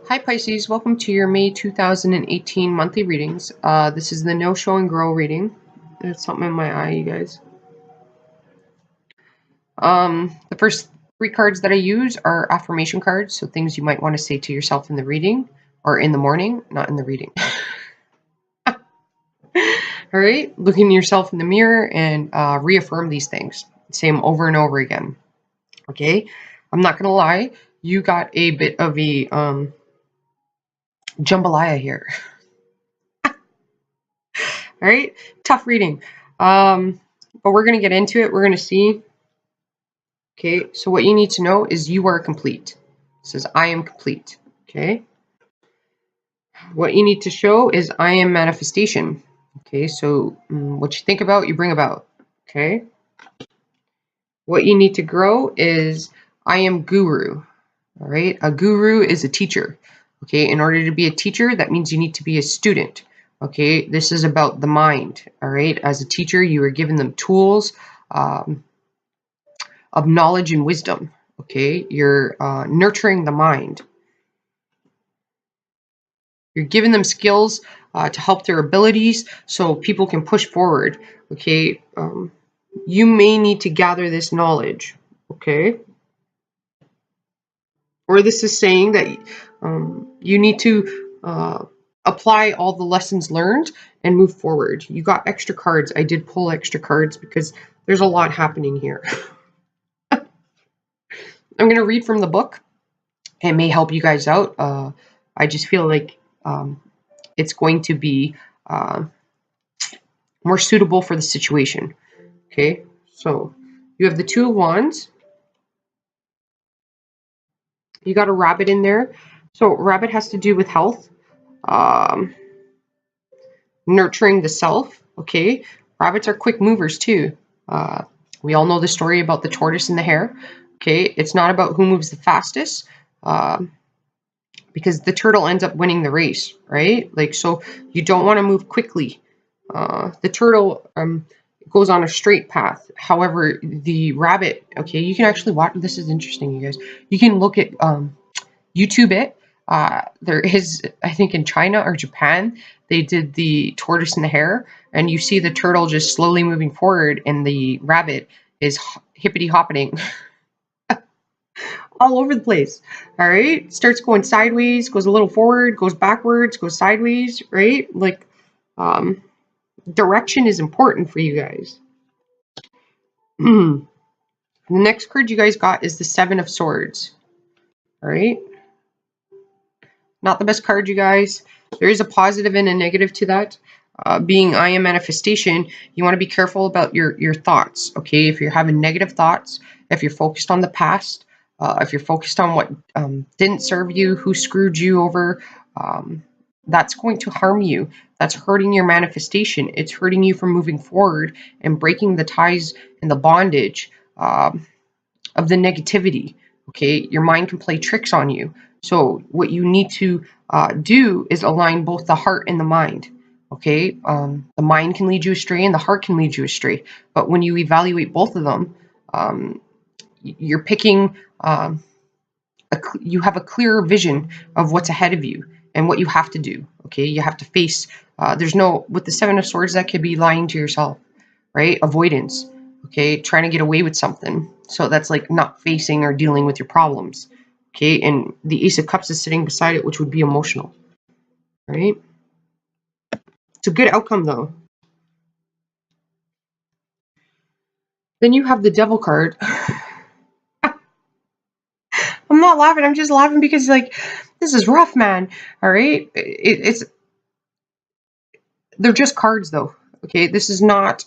Hi Pisces, welcome to your May 2018 monthly readings. This is the No Show and Grow reading. There's something in my eye, you guys. The first three cards that I use are affirmation cards, so things you might want to say to yourself in the reading, or in the morning, not in the reading. All right, looking yourself in the mirror and reaffirm these things. Say them over and over again. Okay, I'm not gonna lie, you got a bit of a jambalaya here. All right, tough reading. But we're going to get into it. We're going to see. Okay, so what you need to know is you are complete. It says, I am complete. Okay. What you need to show is I am manifestation. Okay, so what you think about, you bring about. Okay. What you need to grow is I am guru. All right. A guru is a teacher. Okay. In order to be a teacher, that means you need to be a student. Okay. This is about the mind. All right. As a teacher, you are given them tools of knowledge and wisdom. Okay. You're nurturing the mind. You're giving them skills to help their abilities so people can push forward. Okay. You may need to gather this knowledge. Okay. Or this is saying that you need to apply all the lessons learned and move forward. You got extra cards. I did pull extra cards because there's a lot happening here. I'm going to read from the book. It may help you guys out. I just feel like it's going to be more suitable for the situation. Okay, so you have the Two of Wands. You got a rabbit in there. So rabbit has to do with health, nurturing the self. Okay, rabbits are quick movers too. We all know the story about the tortoise and the hare. Okay, it's not about who moves the fastest, because the turtle ends up winning the race, right? Like, so you don't want to move quickly. The turtle goes on a straight path. However, the rabbit, okay, you can actually watch. This is interesting, you guys. You can look at YouTube it. There is, I think in China or Japan, they did the tortoise and the hare, and you see the turtle just slowly moving forward, and the rabbit is hippity hopping all over the place. All right, starts going sideways, goes a little forward, goes backwards, goes sideways. Right, like direction is important for you guys. The next card you guys got is the Seven of Swords. All right. Not the best card, you guys. There is a positive and a negative to that. Being I am manifestation, you want to be careful about your thoughts. Okay, if you're having negative thoughts, if you're focused on the past, if you're focused on what didn't serve you, who screwed you over, that's going to harm you. That's hurting your manifestation. It's hurting you from moving forward and breaking the ties and the bondage of the negativity. Okay, your mind can play tricks on you. So what you need to do is align both the heart and the mind. Okay, the mind can lead you astray and the heart can lead you astray. But when you evaluate both of them, you're picking. You have a clearer vision of what's ahead of you and what you have to do. Okay, you have to face. There's no, with the Seven of Swords, that could be lying to yourself, right? Avoidance. Okay, trying to get away with something. So that's like not facing or dealing with your problems. Okay, and the Ace of Cups is sitting beside it, which would be emotional. Right? It's a good outcome though. Then you have the Devil card. I'm not laughing. I'm just laughing because, like, this is rough, man. All right, it's they're just cards though. Okay, this is not.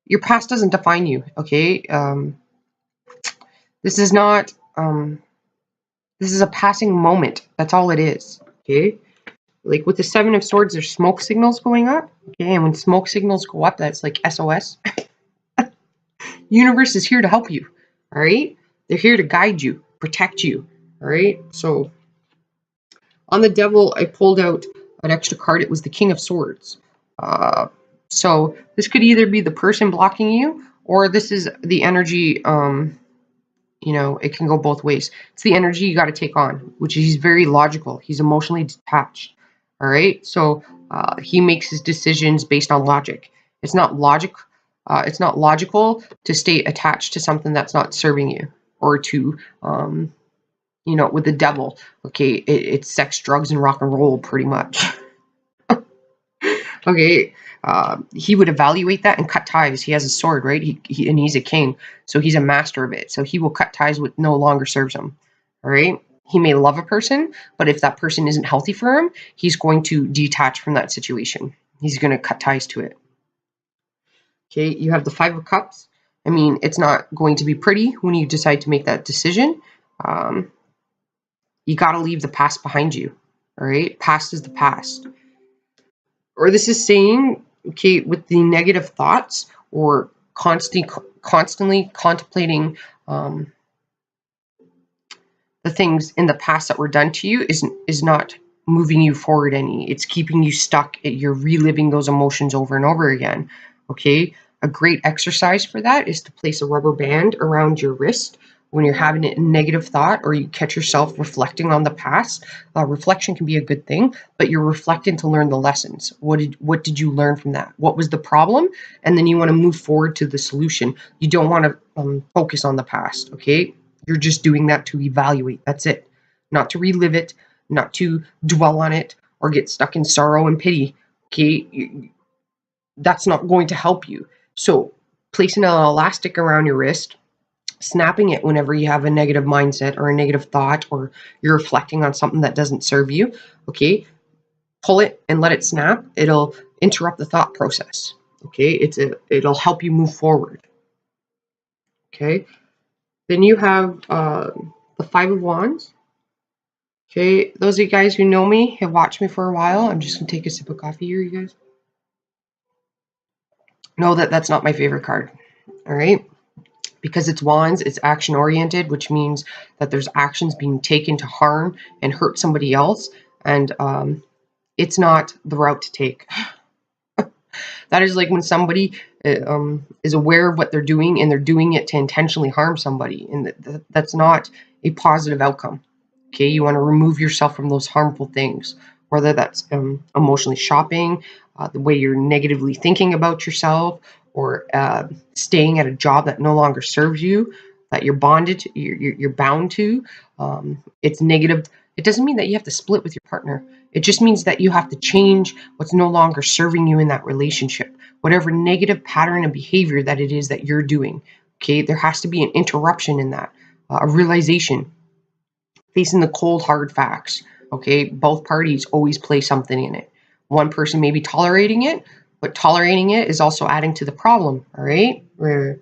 Your past doesn't define you. Okay, this is not. This is a passing moment. That's all it is. Okay. Like with the Seven of Swords, there's smoke signals going up. Okay, and when smoke signals go up, that's like SOS. Universe is here to help you. All right, they're here to guide you, protect you. All right. So on the Devil, I pulled out an extra card. It was the King of Swords. So this could either be the person blocking you, or this is the energy You know, it can go both ways. It's the energy you got to take on, which he's very logical. He's emotionally detached. All right. So he makes his decisions based on logic. It's not logic. It's not logical to stay attached to something that's not serving you, or to, you know, with the devil. Okay. It's sex, drugs, and rock and roll pretty much. Okay, he would evaluate that and cut ties. He has a sword, right? And he's a king, so he's a master of it. So he will cut ties what no longer serves him. All right. He may love a person, but if that person isn't healthy for him, he's going to detach from that situation. He's going to cut ties to it. Okay, you have the Five of Cups. I mean, it's not going to be pretty when you decide to make that decision. Um, you got to leave the past behind you. All right, past is the past. Or this is saying, okay, with the negative thoughts or constantly contemplating the things in the past that were done to you is not moving you forward any. It's keeping you stuck. You're reliving those emotions over and over again. Okay, a great exercise for that is to place a rubber band around your wrist when you're having a negative thought, or you catch yourself reflecting on the past. Reflection can be a good thing, but you're reflecting to learn the lessons. What did you learn from that? What was the problem? And then you want to move forward to the solution. You don't want to focus on the past. Okay, you're just doing that to evaluate. That's it. Not to relive it, not to dwell on it or get stuck in sorrow and pity. Okay, that's not going to help you. So placing an elastic around your wrist, snapping it whenever you have a negative mindset or a negative thought, or you're reflecting on something that doesn't serve you, okay, pull it and let it snap. It'll interrupt the thought process. Okay, it'll help you move forward. Okay, then you have the Five of Wands. Okay, those of you guys who know me, have watched me for a while. I'm just gonna take a sip of coffee here, you guys. Know that that's not my favorite card. All right, because it's wands, it's action oriented, which means that there's actions being taken to harm and hurt somebody else, and it's not the route to take. That is like when somebody is aware of what they're doing and they're doing it to intentionally harm somebody, and that's not a positive outcome. Okay, you want to remove yourself from those harmful things, whether that's emotionally shopping, the way you're negatively thinking about yourself, or staying at a job that no longer serves you, that you're bonded to, you're bound to. It's negative. It doesn't mean that you have to split with your partner. It just means that you have to change what's no longer serving you in that relationship, whatever negative pattern of behavior that it is that you're doing. Okay, there has to be an interruption in that, a realization, facing the cold hard facts. Okay, both parties always play something in it. One person may be tolerating it, but tolerating it is also adding to the problem. All right, where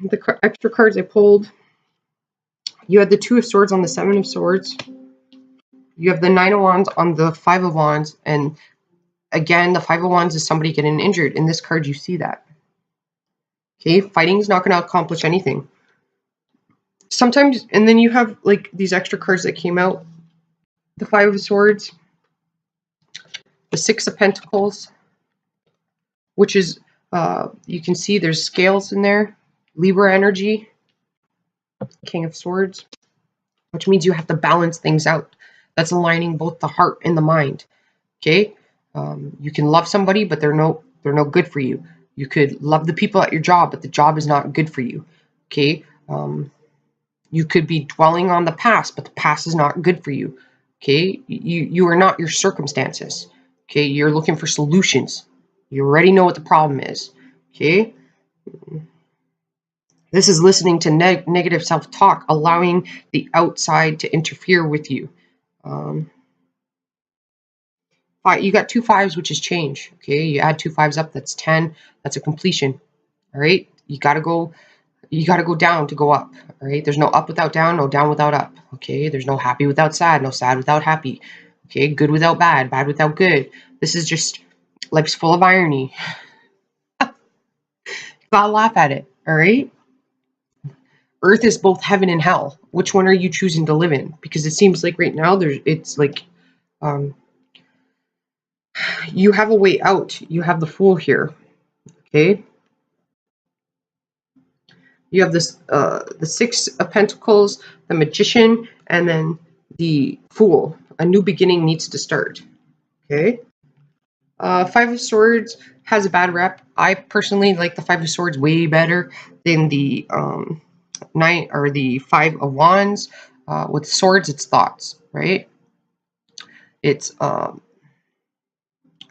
the extra cards I pulled, you had the Two of Swords on the Seven of Swords. You have the Nine of Wands on the Five of Wands, and again, the Five of Wands is somebody getting injured. In this card, you see that. Okay, fighting is not going to accomplish anything. Sometimes, and then you have like these extra cards that came out. The Five of Swords, the Six of Pentacles, which is, you can see there's scales in there. Libra energy, King of Swords, which means you have to balance things out. That's aligning both the heart and the mind. Okay, you can love somebody, but they're no good for you. You could love the people at your job, but the job is not good for you. Okay, you could be dwelling on the past, but the past is not good for you. Okay, you are not your circumstances. Okay, you're looking for solutions. You already know what the problem is. Okay, this is listening to negative self-talk, allowing the outside to interfere with you. You got two fives, which is change. Okay, you add two fives up, that's 10. That's a completion. All right, you gotta go down to go up. All right, there's no up without down, no down without up. Okay, there's no happy without sad, no sad without happy. Okay, good without bad, bad without good. This is just, life's full of irony. Gotta laugh at it. All right, Earth is both heaven and hell. Which one are you choosing to live in? Because it seems like right now it's like, you have a way out. You have the Fool here. Okay, You have this the Six of Pentacles, the Magician, and then the Fool. A new beginning needs to start. Okay. Five of Swords has a bad rep. I personally like the Five of Swords way better than the Nine or the Five of Wands. With swords, it's thoughts, right? It's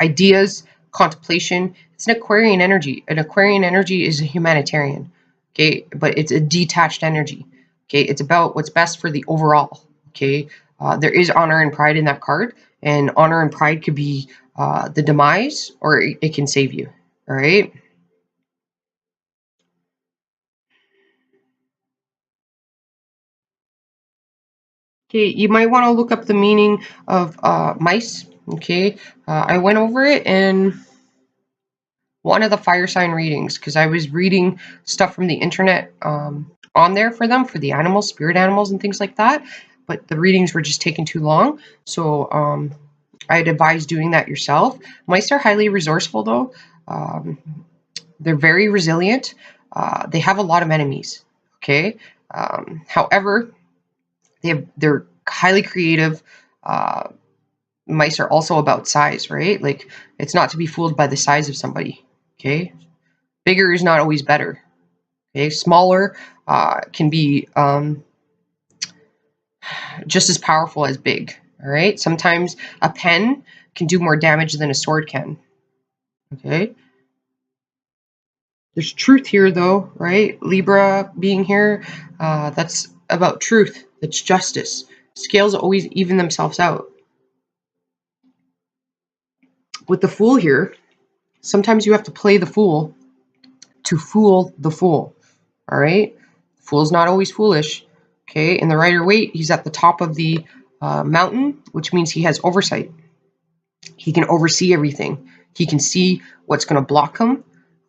ideas, contemplation. It's an Aquarian energy. An Aquarian energy is a humanitarian, okay? But it's a detached energy, okay? It's about what's best for the overall, okay? There is honor and pride in that card, and honor and pride could be the demise, or it can save you, all right? Okay, you might want to look up the meaning of mice, okay? I went over it in one of the fire sign readings because I was reading stuff from the internet on there for them, for the animals, spirit animals and things like that, but the readings were just taking too long, so I'd advise doing that yourself. Mice are highly resourceful though. They're very resilient. They have a lot of enemies, okay? However, they're highly creative. Mice are also about size, right? Like, it's not to be fooled by the size of somebody, okay? Bigger is not always better, okay? Smaller can be just as powerful as big, all right? Sometimes a pen can do more damage than a sword can, okay? There's truth here, though, right? Libra being here, that's about truth. That's justice. Scales always even themselves out. With the Fool here, sometimes you have to play the fool to fool the fool, all right? The fool's not always foolish, okay? In the Rider-Waite, he's at the top of the mountain, which means he has oversight. He can oversee everything. He can see what's going to block him,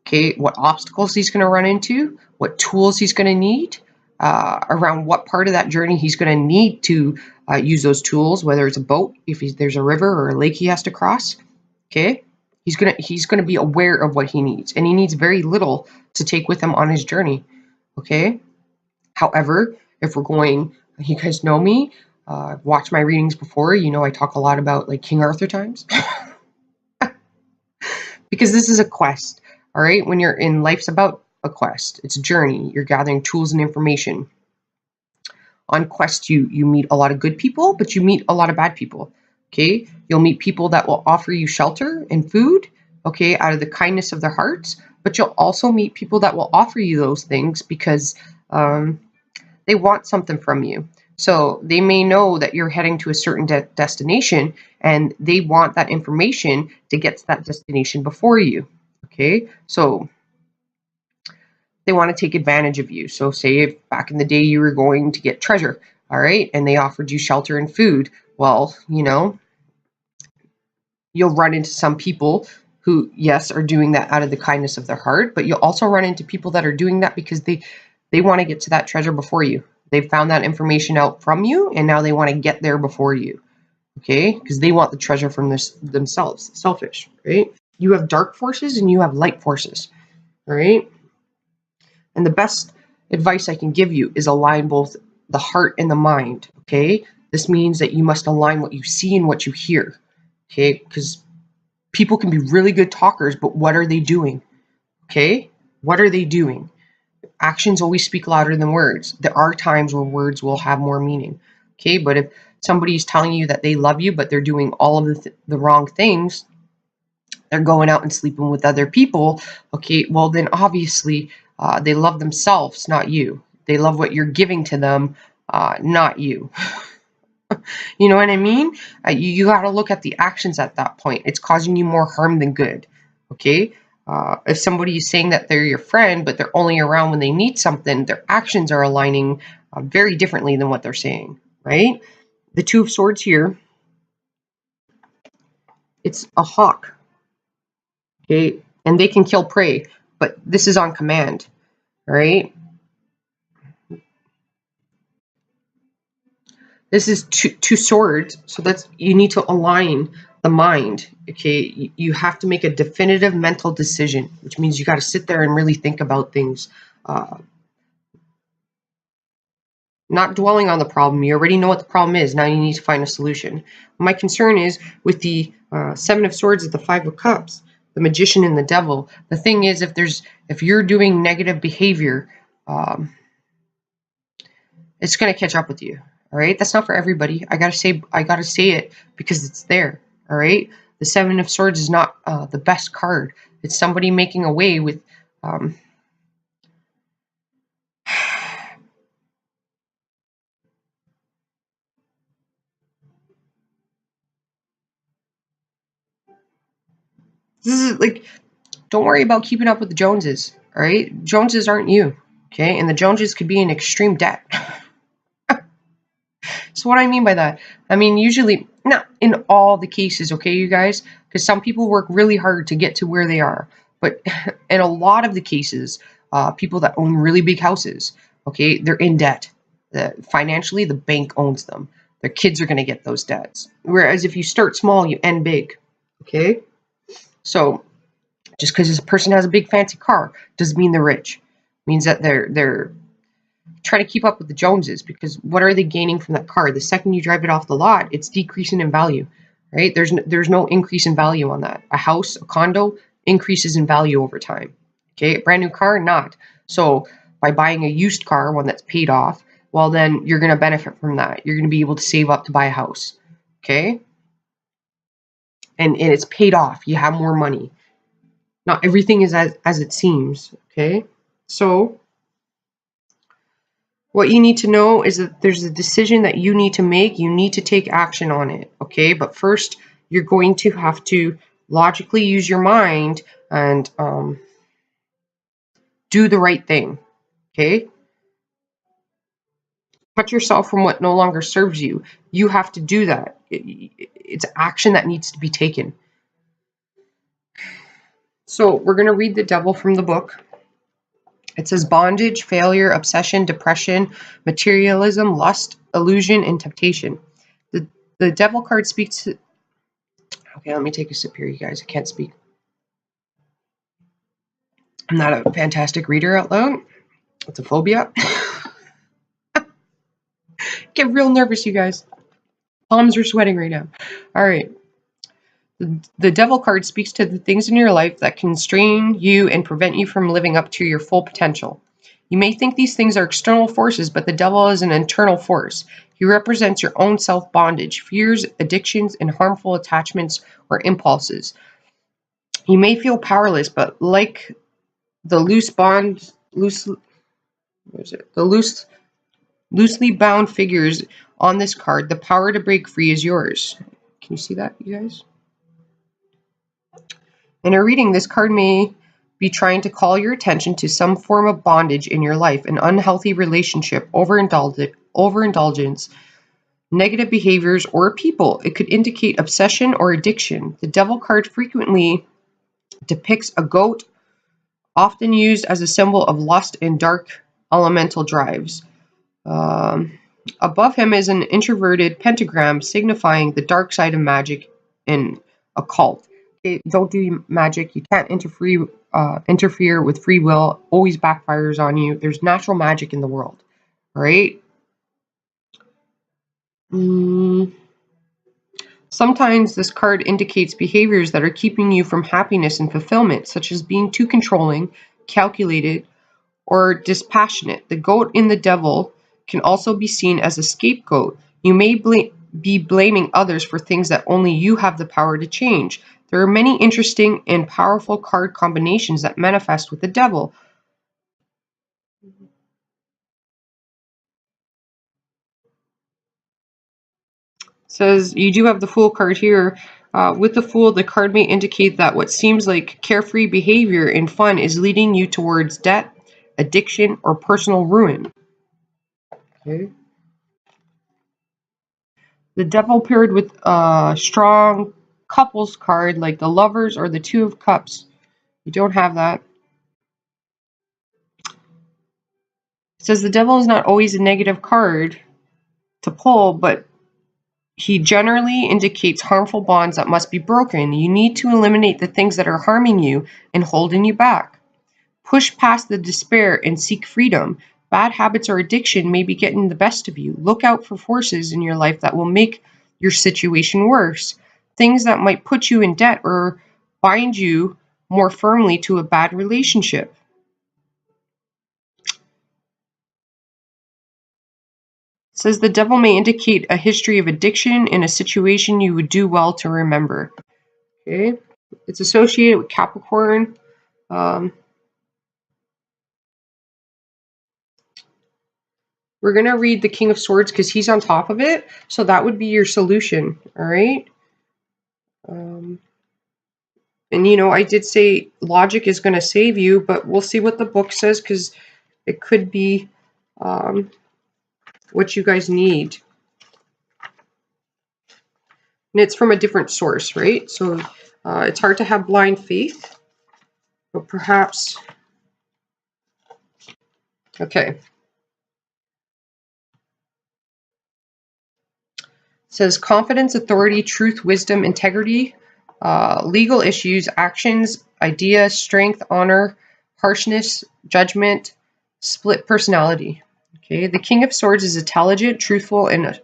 okay, what obstacles he's going to run into, what tools he's going to need, around what part of that journey he's going to need to use those tools, whether it's a boat, if there's a river or a lake he has to cross, okay? He's gonna be aware of what he needs, and he needs very little to take with him on his journey, okay? However, if we're going, you guys know me, watch my readings before, you know I talk a lot about like King Arthur times. Because this is a quest, all right? When you're in, life's about a quest. It's a journey. You're gathering tools and information. On quest, you meet a lot of good people, but you meet a lot of bad people, okay? You'll meet people that will offer you shelter and food, okay, out of the kindness of their hearts, but you'll also meet people that will offer you those things because they want something from you. So they may know that you're heading to a certain destination, and they want that information to get to that destination before you, okay? So they want to take advantage of you. So say if back in the day you were going to get treasure, all right, and they offered you shelter and food, well, you know, you'll run into some people who, yes, are doing that out of the kindness of their heart, but you'll also run into people that are doing that because they want to get to that treasure before you. They've found that information out from you, and now they want to get there before you, okay? Because they want the treasure from themselves. Selfish, right? You have dark forces and you have light forces, right? And the best advice I can give you is align both the heart and the mind, okay? This means that you must align what you see and what you hear, okay? Because people can be really good talkers, but what are they doing, okay? What are they doing? Actions always speak louder than words. There are times where words will have more meaning, okay? But if somebody's telling you that they love you, but they're doing all of the wrong things, they're going out and sleeping with other people, okay, well then obviously they love themselves, not you. They love what you're giving to them, not you. You know what I mean? You got to look at the actions at that point. It's causing you more harm than good, okay? If somebody is saying that they're your friend, but they're only around when they need something, their actions are aligning very differently than what they're saying, right? The Two of Swords here, it's a hawk, okay? And they can kill prey, but this is on command, right? This is two swords, so that's, you need to align the mind, okay? You have to make a definitive mental decision, which means you got to sit there and really think about things Not dwelling on the problem. You already know what the problem is. Now you need to find a solution. My concern is with the Seven of Swords, the Five of Cups, the Magician and the Devil. The thing is, if you're doing negative behavior, it's going to catch up with you. All right, that's not for everybody. I gotta say it because it's there. All right, the Seven of Swords is not the best card. It's somebody making away with. This is like, don't worry about keeping up with the Joneses. All right, Joneses aren't you. Okay, and the Joneses could be in extreme debt. So what I mean by that, I mean usually not in all the cases, okay, you guys, because some people work really hard to get to where they are, but in a lot of the cases, people that own really big houses, okay, they're in debt. Financially, the bank owns them. Their kids are going to get those debts. Whereas if you start small, you end big, okay? So just because this person has a big fancy car doesn't mean they're rich. It means that they're try to keep up with the Joneses, because what are they gaining from that car? The second you drive it off the lot, it's decreasing in value, right? There's no increase in value on that. A house, a condo increases in value over time. Okay, a brand new car, not. So by buying a used car, one that's paid off, well, then you're going to benefit from that. You're going to be able to save up to buy a house. Okay, and it's paid off. You have more money. Not everything is as it seems. Okay, so what you need to know is that there's a decision that you need to make. You need to take action on it, okay? But first, you're going to have to logically use your mind and do the right thing, okay? Cut yourself from what no longer serves you. You have to do that. It's action that needs to be taken. So we're going to read the Devil from the book. It says bondage, failure, obsession, depression, materialism, lust, illusion, and temptation. The Devil card speaks to... Okay, let me take a sip here, you guys. I can't speak. I'm not a fantastic reader out loud. It's a phobia. Get real nervous, you guys. Palms are sweating right now. All right. The Devil card speaks to the things in your life that constrain you and prevent you from living up to your full potential. You may think these things are external forces, but the Devil is an internal force. He represents your own self-bondage, fears, addictions, and harmful attachments or impulses. You may feel powerless, but like the loosely bound figures on this card, the power to break free is yours. Can you see that, you guys? In a reading, this card may be trying to call your attention to some form of bondage in your life, an unhealthy relationship, overindulgence, negative behaviors, or people. It could indicate obsession or addiction. The Devil card frequently depicts a goat, often used as a symbol of lust and dark elemental drives. Above him is an introverted pentagram signifying the dark side of magic and occult. Okay, don't do magic. You can't interfere with free will. Always backfires on you. There's natural magic in the world. All right. Sometimes this card indicates behaviors that are keeping you from happiness and fulfillment, such as being too controlling, calculated, or dispassionate. The goat in the Devil can also be seen as a scapegoat. You may be blaming others for things that only you have the power to change. There are many interesting and powerful card combinations that manifest with the Devil. It says you do have the Fool card here. With the Fool, the card may indicate that what seems like carefree behavior and fun is leading you towards debt, addiction, or personal ruin. Okay. The Devil paired with a strong couples card like the Lovers or the Two of Cups. You don't have that. It says the Devil is not always a negative card to pull, but he generally indicates harmful bonds that must be broken. You need to eliminate the things that are harming you and holding you back. Push past the despair and seek freedom. Bad habits or addiction may be getting the best of you. Look out for forces in your life that will make your situation worse. Things that might put you in debt or bind you more firmly to a bad relationship. It says the devil may indicate a history of addiction in a situation you would do well to remember. Okay, it's associated with Capricorn. We're going to read the King of Swords because he's on top of it. So that would be your solution. All right. And, you know, I did say logic is going to save you, but we'll see what the book says because it could be what you guys need. And it's from a different source, right? So it's hard to have blind faith, but perhaps. Okay. It says confidence, authority, truth, wisdom, integrity, legal issues, actions, ideas, strength, honor, harshness, judgment, split personality. Okay, the King of Swords is intelligent, truthful, and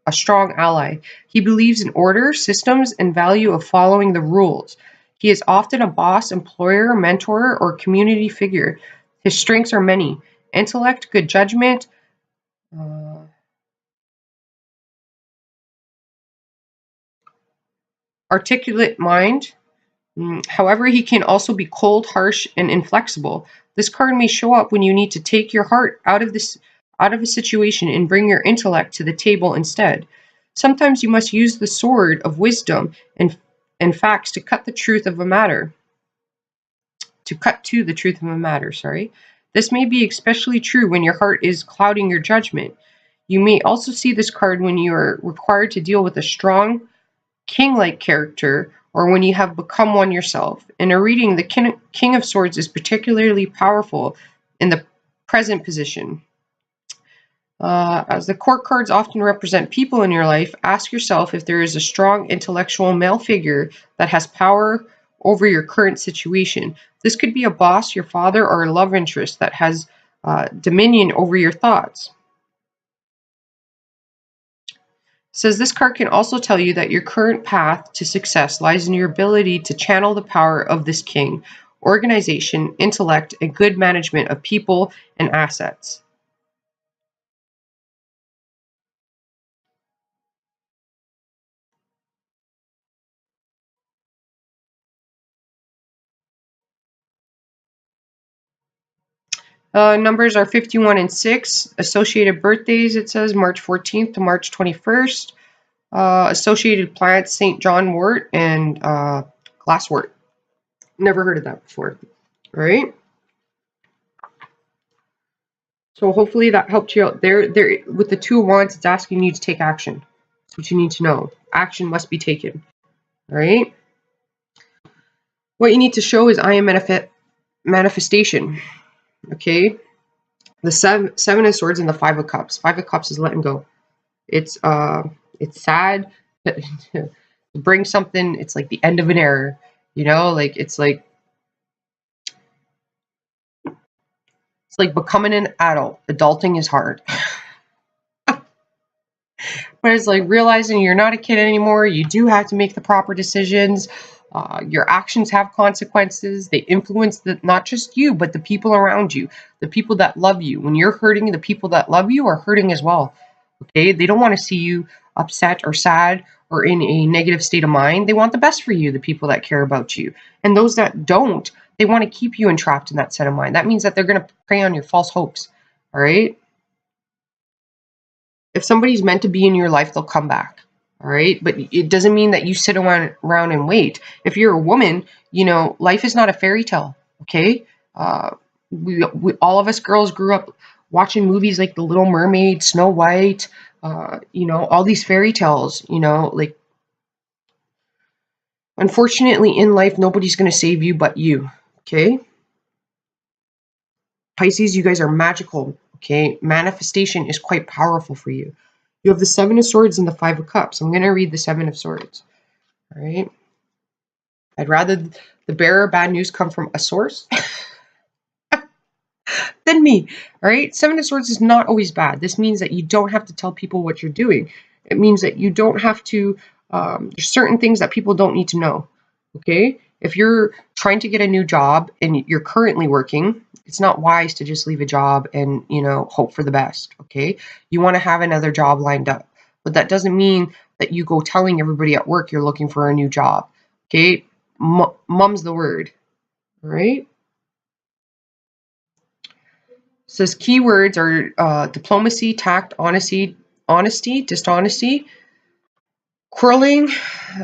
a strong ally. He believes in order, systems, and value of following the rules. He is often a boss, employer, mentor, or community figure. His strengths are many: intellect, good judgment, articulate mind. However, he can also be cold, harsh, and inflexible. This card may show up when you need to take your heart out of a situation and bring your intellect to the table instead. Sometimes you must use the sword of wisdom and facts to cut the truth of a matter. To cut to the truth of a matter, sorry. This may be especially true when your heart is clouding your judgment. You may also see this card when you are required to deal with a strong, king-like character, or when you have become one yourself. In a reading, the King of Swords is particularly powerful in the present position. As the court cards often represent people in your life, ask yourself if there is a strong intellectual male figure that has power over your current situation. This could be a boss, your father, or a love interest that has dominion over your thoughts. Says this card can also tell you that your current path to success lies in your ability to channel the power of this king, organization, intellect, and good management of people and assets. Numbers are 51 and 6. Associated birthdays, it says March 14th to March 21st. Associated plants, St. John wort and glasswort. Never heard of that before. All right. So hopefully that helped you out. There, with the Two of Wands, it's asking you to take action. That's what you need to know. Action must be taken. All right. What you need to show is I am manifestation. Okay. The seven of Swords and the Five of Cups. Five of Cups is letting go. It's sad to bring something. It's like the end of an era. You know, like it's like becoming an adult. Adulting is hard. But it's like realizing you're not a kid anymore. You do have to make the proper decisions. Your actions have consequences. They influence not just you, but the people around you, the people that love you. When you're hurting, the people that love you are hurting as well. Okay? They don't want to see you upset or sad or in a negative state of mind. They want the best for you, the people that care about you. And those that don't, they want to keep you entrapped in that set of mind. That means that they're going to prey on your false hopes. All right? If somebody's meant to be in your life, they'll come back. All right. But it doesn't mean that you sit around and wait. If you're a woman, you know, life is not a fairy tale. Okay. We all of us girls grew up watching movies like The Little Mermaid, Snow White, you know, all these fairy tales, you know, like, unfortunately in life, nobody's going to save you but you. Okay. Pisces, you guys are magical. Okay. Manifestation is quite powerful for you. You have the Seven of Swords and the Five of Cups. I'm going to read the Seven of Swords. All right. I'd rather the bearer of bad news come from a source than me. All right. Seven of Swords is not always bad. This means that you don't have to tell people what you're doing. It means that you don't have to, there's certain things that people don't need to know. Okay. If you're trying to get a new job and you're currently working, it's not wise to just leave a job and, hope for the best. Okay. You want to have another job lined up, but that doesn't mean that you go telling everybody at work you're looking for a new job. Okay. Mum's the word. All right. Says keywords are diplomacy, tact, honesty, dishonesty, quarreling,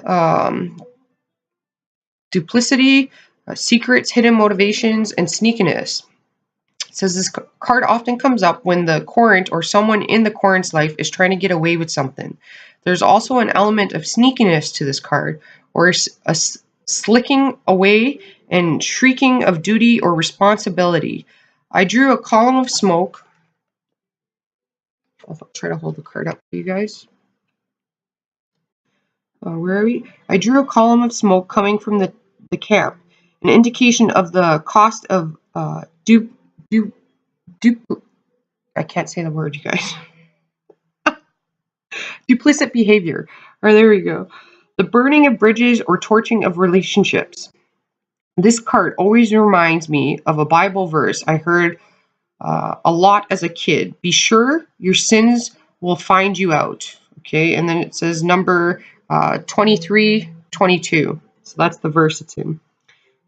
um, duplicity, secrets, hidden motivations, and sneakiness. It says this card often comes up when the querent or someone in the querent's life is trying to get away with something. There's also an element of sneakiness to this card, or a slicking away and shrieking of duty or responsibility. I drew a column of smoke. I'll try to hold the card up for you guys. Where are we? I drew a column of smoke coming from the camp, an indication of the cost of I can't say the word, you guys. Duplicit behavior. Or there we go. The burning of bridges or torching of relationships. This card always reminds me of a Bible verse I heard a lot as a kid. Be sure your sins will find you out. Okay, and then it says number 23, 22. So that's the verse it's in.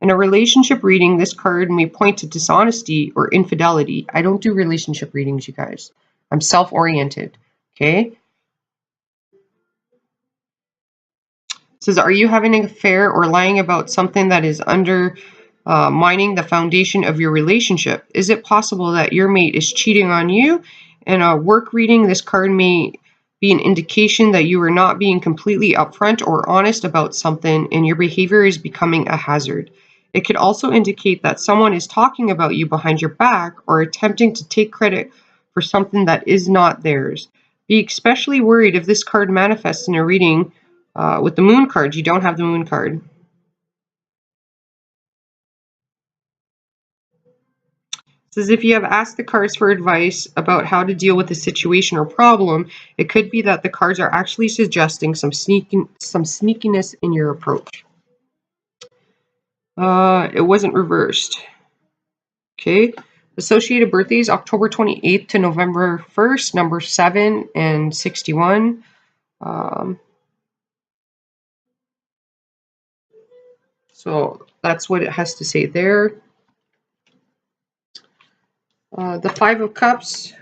In a relationship reading, this card may point to dishonesty or infidelity. I don't do relationship readings, you guys. I'm self-oriented. Okay. It says, are you having an affair or lying about something that is undermining the foundation of your relationship? Is it possible that your mate is cheating on you? In a work reading, this card may be an indication that you are not being completely upfront or honest about something and your behavior is becoming a hazard. It could also indicate that someone is talking about you behind your back or attempting to take credit for something that is not theirs. Be especially worried if this card manifests in a reading with the moon card. You don't have the moon card. It says if you have asked the cards for advice about how to deal with a situation or problem, it could be that the cards are actually suggesting some sneakiness in your approach. It wasn't reversed. Okay. Associated birthdays, October 28th to November 1st, number 7 and 61. So that's what it has to say there. The Five of Cups.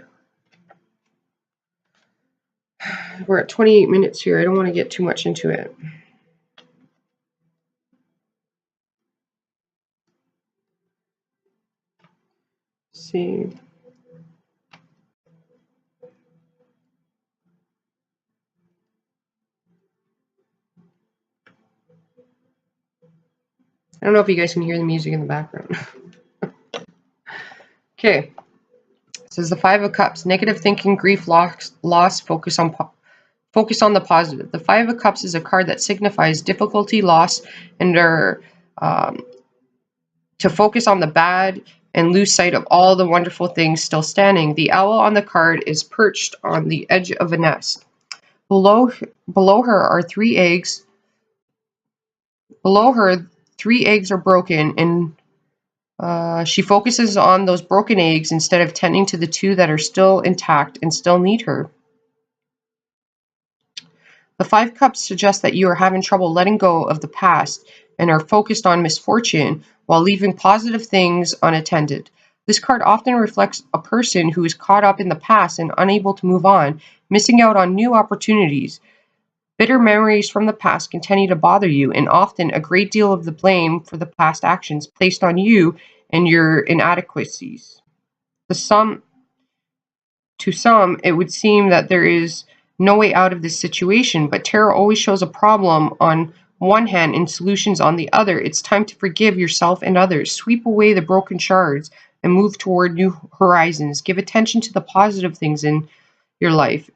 We're at 28 minutes here. I don't want to get too much into it. Let's see. I don't know if you guys can hear the music in the background. Okay. It says the Five of Cups. Negative thinking, grief, loss, focus on the positive. The Five of Cups is a card that signifies difficulty, loss, and to focus on the bad and lose sight of all the wonderful things still standing. The owl on the card is perched on the edge of a nest. Below her are 3 eggs. Below her, 3 eggs are broken, and she focuses on those broken eggs instead of tending to the 2 that are still intact and still need her. The Five Cups suggests that you are having trouble letting go of the past and are focused on misfortune while leaving positive things unattended. This card often reflects a person who is caught up in the past and unable to move on, missing out on new opportunities. Bitter memories from the past continue to bother you, and often a great deal of the blame for the past actions placed on you and your inadequacies. To some, it would seem that there is no way out of this situation, but tarot always shows a problem on one hand and solutions on the other. It's time to forgive yourself and others. Sweep away the broken shards and move toward new horizons. Give attention to the positive things in your life.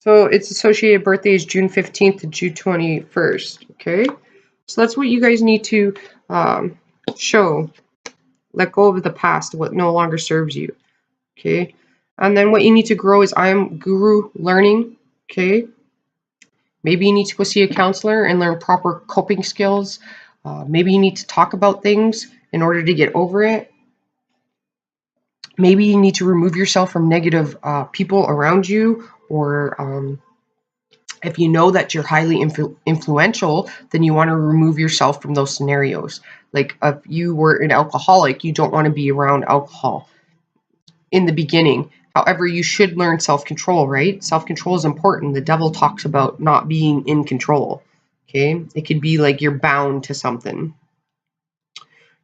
So its associated birthday is June 15th to June 21st. Okay. So that's what you guys need to show. Let go of the past, what no longer serves you. Okay. And then what you need to grow is I am guru learning. Okay. Maybe you need to go see a counselor and learn proper coping skills. Maybe you need to talk about things in order to get over it. Maybe you need to remove yourself from negative people around you, or if you know that you're highly influential, then you want to remove yourself from those scenarios. Like if you were an alcoholic, you don't want to be around alcohol in the beginning. However, you should learn self-control, right? Self-control is important. The devil talks about not being in control. Okay. It could be like you're bound to something.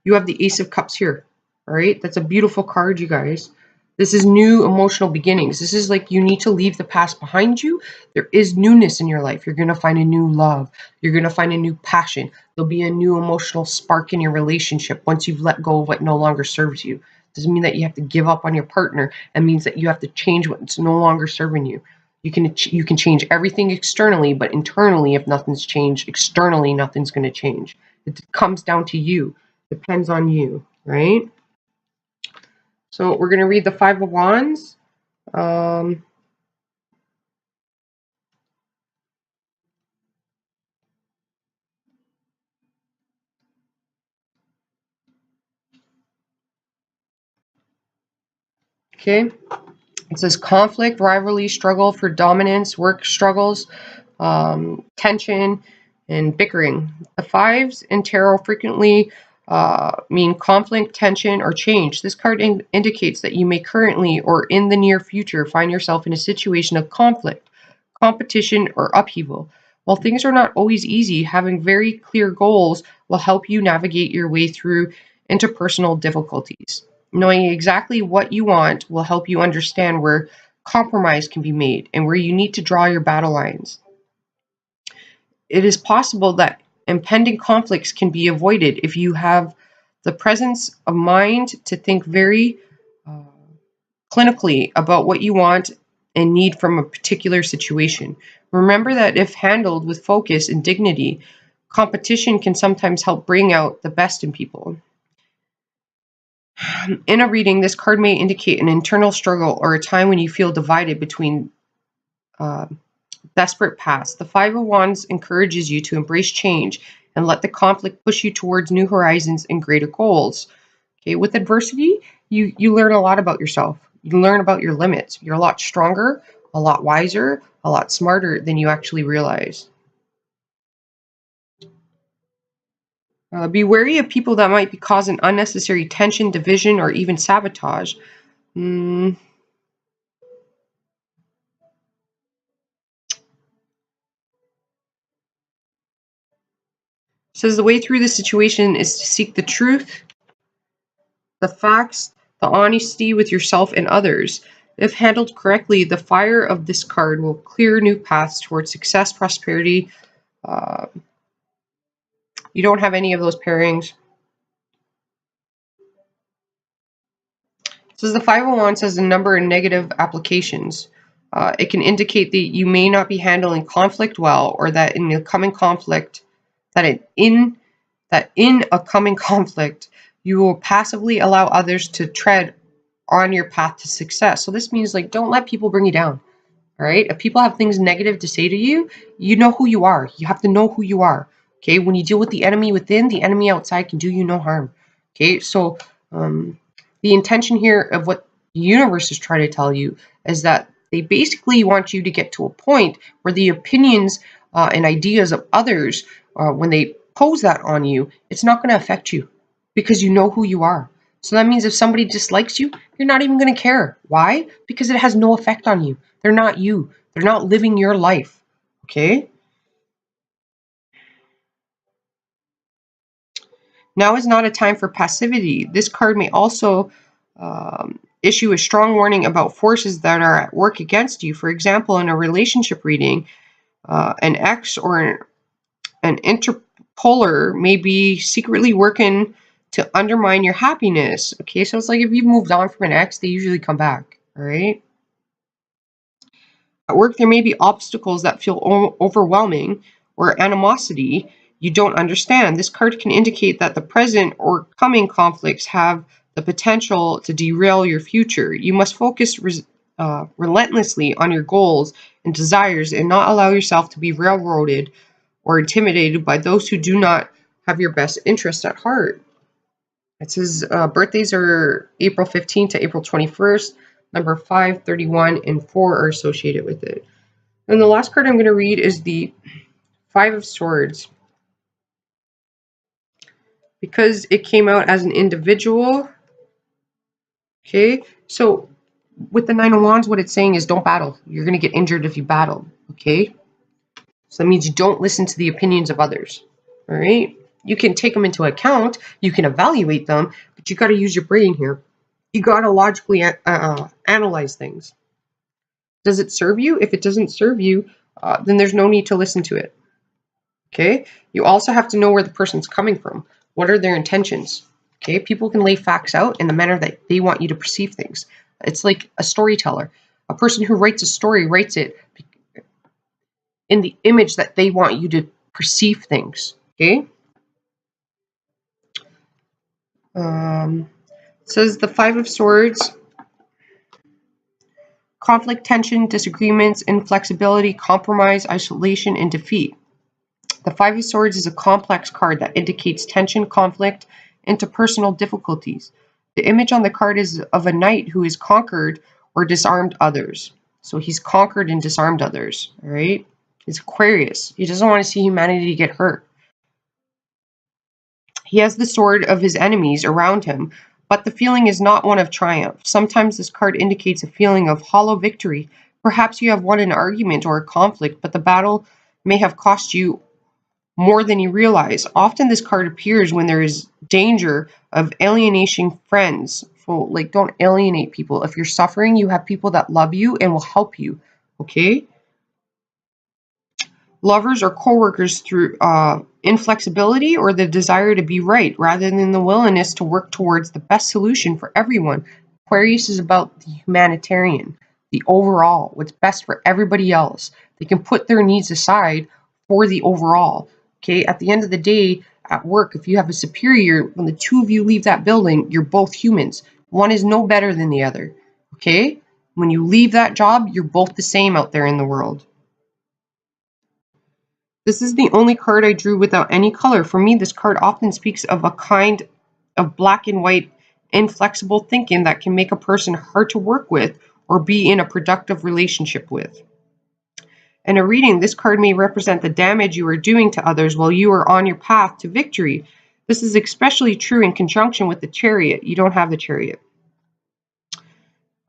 You have the Ace of Cups here. All right. That's a beautiful card, you guys. This is new emotional beginnings. This is like you need to leave the past behind you. There is newness in your life. You're going to find a new love. You're going to find a new passion. There'll be a new emotional spark in your relationship once you've let go of what no longer serves you. Doesn't mean that you have to give up on your partner. It means that you have to change what's no longer serving you. You can change everything externally, but internally, if nothing's changed, externally, nothing's going to change. It comes down to you. Depends on you, right? So we're going to read the Five of Wands. Okay. It says conflict, rivalry, struggle for dominance, work struggles, tension, and bickering. The fives in tarot frequently mean conflict, tension, or change. This card indicates that you may currently or in the near future find yourself in a situation of conflict, competition, or upheaval. While things are not always easy, having very clear goals will help you navigate your way through interpersonal difficulties. Knowing exactly what you want will help you understand where compromise can be made and where you need to draw your battle lines. It is possible that impending conflicts can be avoided if you have the presence of mind to think very uh, clinically about what you want and need from a particular situation. Remember that if handled with focus and dignity, competition can sometimes help bring out the best in people. In a reading, this card may indicate an internal struggle or a time when you feel divided between uh, desperate paths. The Five of Wands encourages you to embrace change and let the conflict push you towards new horizons and greater goals. Okay, with adversity, you learn a lot about yourself. You learn about your limits. You're a lot stronger, a lot wiser, a lot smarter than you actually realize. Be wary of people that might be causing unnecessary tension, division, or even sabotage. Mm, says the way through the situation is to seek the truth, the facts, the honesty with yourself and others. If handled correctly, the fire of this card will clear new paths towards success, prosperity. Uh, you don't have any of those pairings. Says the 501 says a number of negative applications. It can indicate that you may not be handling conflict well, or that in a coming conflict, in a coming conflict, you will passively allow others to tread on your path to success. So this means like don't let people bring you down. All right. If people have things negative to say to you, you know who you are. You have to know who you are. Okay. When you deal with the enemy within, the enemy outside can do you no harm. Okay. So the intention here of what the universe is trying to tell you is that they basically want you to get to a point where the opinions and ideas of others, when they pose that on you, it's not going to affect you because you know who you are. So that means if somebody dislikes you, you're not even going to care. Why? Because it has no effect on you. They're not you. They're not living your life. Okay? Now is not a time for passivity. This card may also issue a strong warning about forces that are at work against you. For example, in a relationship reading, an ex or an interpolar may be secretly working to undermine your happiness. Okay, so it's like if you've moved on from an ex, they usually come back. All right. At work, there may be obstacles that feel overwhelming or animosity you don't understand. This card can indicate that the present or coming conflicts have the potential to derail your future. You must focus relentlessly on your goals and desires and not allow yourself to be railroaded or intimidated by those who do not have your best interest at heart. It says birthdays are April 15th to April 21st. Number 5, 31, and 4 are associated with it. And the last card I'm going to read is the Five of Swords. Because it came out as an individual, okay? So with the Nine of Wands, what it's saying is don't battle. You're going to get injured if you battle, okay? So that means you don't listen to the opinions of others, all right? You can take them into account. You can evaluate them, but you got to use your brain here. You got to logically analyze things. Does it serve you? If it doesn't serve you, then there's no need to listen to it. Okay? You also have to know where the person's coming from. What are their intentions? Okay? People can lay facts out in the manner that they want you to perceive things. It's like a storyteller. A person who writes a story writes it in the image that they want you to perceive things. Okay? It says the Five of Swords. Conflict, tension, disagreements, inflexibility, compromise, isolation, and defeat. The Five of Swords is a complex card that indicates tension, conflict, interpersonal difficulties. The image on the card is of a knight who has conquered or disarmed others. So he's conquered and disarmed others, all right? He's Aquarius. He doesn't want to see humanity get hurt. He has the sword of his enemies around him, but the feeling is not one of triumph. Sometimes this card indicates a feeling of hollow victory. Perhaps you have won an argument or a conflict, but the battle may have cost you more than you realize. Often this card appears when there is danger of alienation friends. So, like, don't alienate people. If you're suffering, you have people that love you and will help you, okay? Lovers or coworkers through inflexibility or the desire to be right rather than the willingness to work towards the best solution for everyone. Aquarius is about the humanitarian, the overall, what's best for everybody else. They can put their needs aside for the overall. Okay, at the end of the day, at work, if you have a superior, when the two of you leave that building, you're both humans. One is no better than the other. Okay? When you leave that job, you're both the same out there in the world. This is the only card I drew without any color. For me, this card often speaks of a kind of black and white, inflexible thinking that can make a person hard to work with or be in a productive relationship with. In a reading, this card may represent the damage you are doing to others while you are on your path to victory. This is especially true in conjunction with the Chariot. You don't have the Chariot.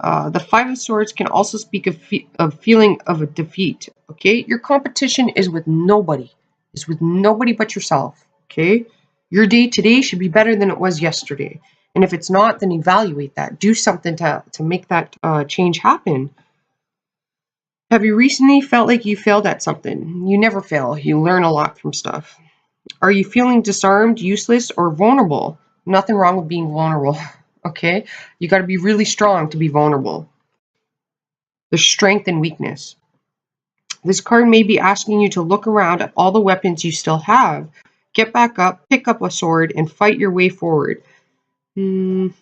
The Five of Swords can also speak of feeling of a defeat. Okay, your competition is with nobody. It's with nobody but yourself. Okay, your day today should be better than it was yesterday. And if it's not, then evaluate that. Do something to make that change happen. Have you recently felt like you failed at something? You never fail. You learn a lot from stuff. Are you feeling disarmed, useless, or vulnerable? Nothing wrong with being vulnerable. Okay, you got to be really strong to be vulnerable. There's strength and weakness. This card may be asking you to look around at all the weapons you still have. Get back up, pick up a sword, and fight your way forward. That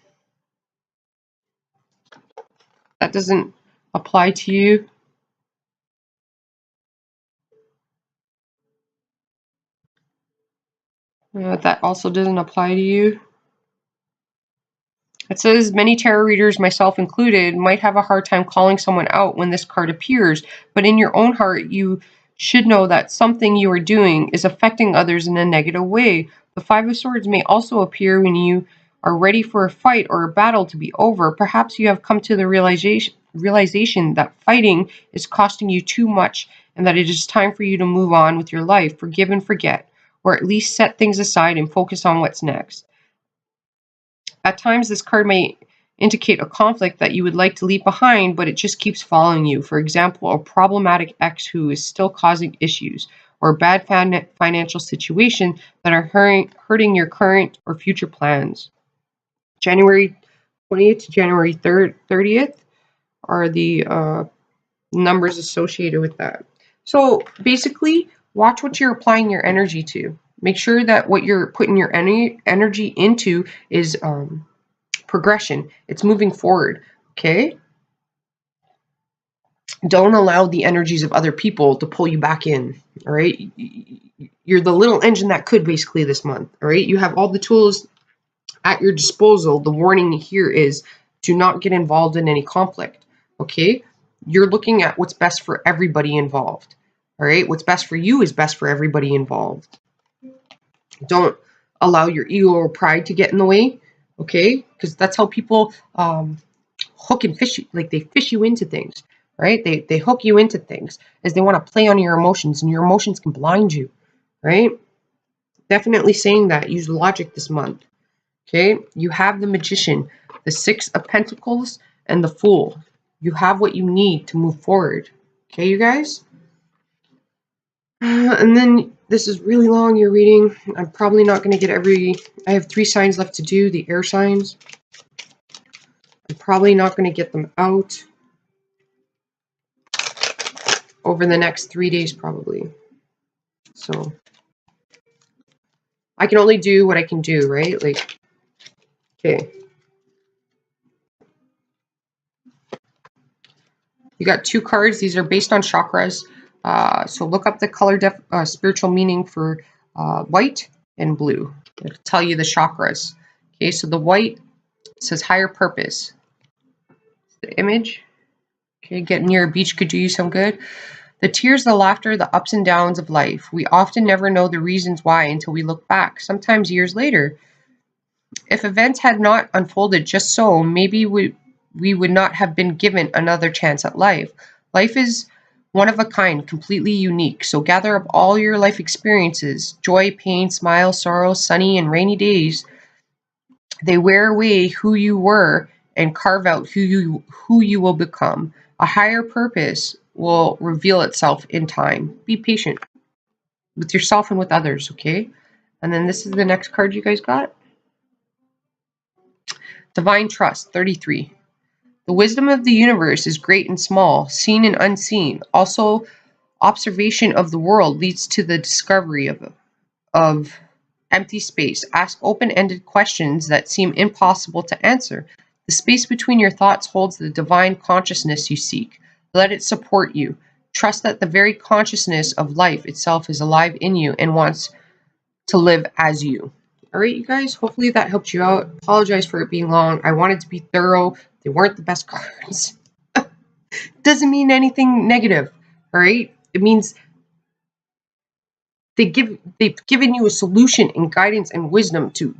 doesn't apply to you. That also doesn't apply to you. It says many tarot readers, myself included, might have a hard time calling someone out when this card appears, but in your own heart, you should know that something you are doing is affecting others in a negative way. The Five of Swords may also appear when you are ready for a fight or a battle to be over. Perhaps you have come to the realization that fighting is costing you too much and that it is time for you to move on with your life, forgive and forget, or at least set things aside and focus on what's next. At times, this card may indicate a conflict that you would like to leave behind, but it just keeps following you. For example, a problematic ex who is still causing issues, or a bad financial situation that are hurting your current or future plans. January 20th to January 30th are the numbers associated with that. So basically, watch what you're applying your energy to. Make sure that what you're putting your energy into is progression. It's moving forward, okay? Don't allow the energies of other people to pull you back in, all right? You're the little engine that could basically this month, all right? You have all the tools at your disposal. The warning here is do not get involved in any conflict, okay? You're looking at what's best for everybody involved, all right? What's best for you is best for everybody involved. Don't allow your ego or pride to get in the way, okay? Because that's how people hook and fish you, like they fish you into things, right? They hook you into things as they want to play on your emotions, and your emotions can blind you, right? Definitely saying that. Use logic this month, okay? You have the Magician, the Six of Pentacles, and the Fool. You have what you need to move forward, okay, you guys? And then this is really long, your reading. I'm probably not going to get I have 3 signs left to do, the air signs. I'm probably not going to get them out over the next 3 days, probably. So I can only do what I can do, right? Like, okay. You got 2 cards. These are based on chakras. So look up the color spiritual meaning for white and blue. It'll tell you the chakras. Okay, so the white says higher purpose. The image. Okay, getting near a beach could do you some good. The tears, the laughter, the ups and downs of life. We often never know the reasons why until we look back, sometimes years later. If events had not unfolded just so, maybe we would not have been given another chance at life. Life is one of a kind, completely unique. So gather up all your life experiences, joy, pain, smile, sorrow, sunny and rainy days. They wear away who you were and carve out who you will become. A higher purpose will reveal itself in time. Be patient with yourself and with others, okay? And then this is the next card you guys got. Divine Trust, 33. The wisdom of the universe is great and small, seen and unseen. Also, observation of the world leads to the discovery of empty space. Ask open-ended questions that seem impossible to answer. The space between your thoughts holds the divine consciousness you seek. Let it support you. Trust that the very consciousness of life itself is alive in you and wants to live as you. All right, you guys, hopefully that helped you out. Apologize for it being long. I wanted to be thorough. They weren't the best cards. Doesn't mean anything negative, all right? It means they've given you a solution and guidance and wisdom to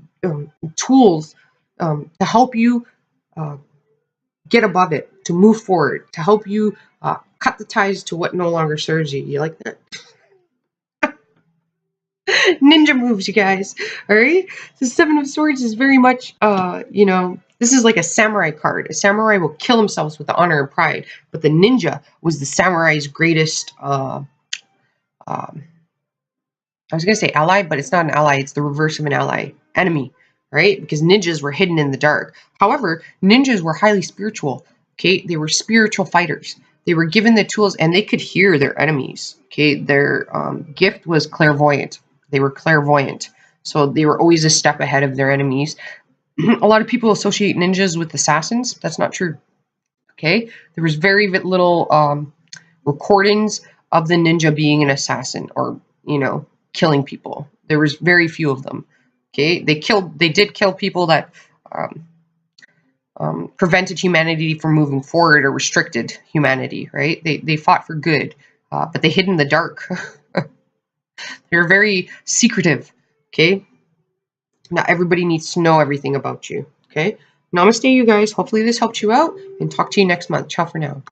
tools to help you get above it, to move forward, to help you cut the ties to what no longer serves you. You like that? Ninja moves, you guys. All right. The Seven of Swords is very much, this is like a samurai card. A samurai will kill themselves with the honor and pride, but the ninja was the samurai's greatest. I was going to say ally, but it's not an ally. It's the reverse of an ally. Enemy, right? Because ninjas were hidden in the dark. However, ninjas were highly spiritual. Okay, they were spiritual fighters. They were given the tools, and they could hear their enemies. Okay, their gift was clairvoyant. They were clairvoyant, so they were always a step ahead of their enemies. A lot of people associate ninjas with assassins. That's not true. Okay, there was very little recordings of the ninja being an assassin or killing people. There was very few of them. Okay, they did kill people that prevented humanity from moving forward or restricted humanity. Right? They fought for good, but they hid in the dark. They were very secretive. Okay, not everybody needs to know everything about you. Okay, namaste, you guys. Hopefully this helped you out, and talk to you next month. Ciao for now.